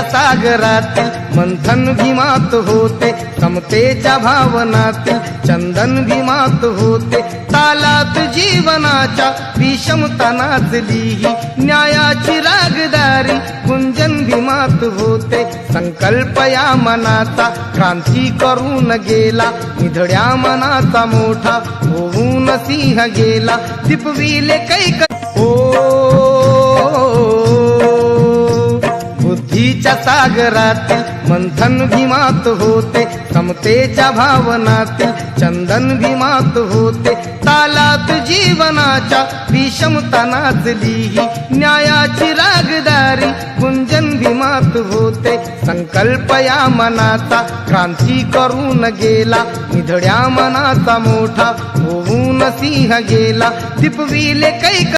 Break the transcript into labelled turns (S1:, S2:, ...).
S1: सागरातील मंथन भीमात होते, समतेच्या भावनातील चंदन भीमात होते, तालात जीवनाच्या विषमता नाचली ही न्यायाची रागदारी गुंजन भीमात होते। संकल्प या मनाचा क्रांती करून गेला, निधड्या मनाचा मोठा होऊन सिंह गेला, दिपविले कैक बुद्धीच्या सागरातील मंथन भीमात होते, समतेच्या भावनातील चंदन भीमात होते, तालात जीवनाच्या विषमता नाचली ही न्यायाची रागदारी गुंजन भीमात होते। संकल्प या मनाचा क्रांती करून गेला, निधड्या मनाचा मोठा होऊन सिंह गेला, दिपविले कैक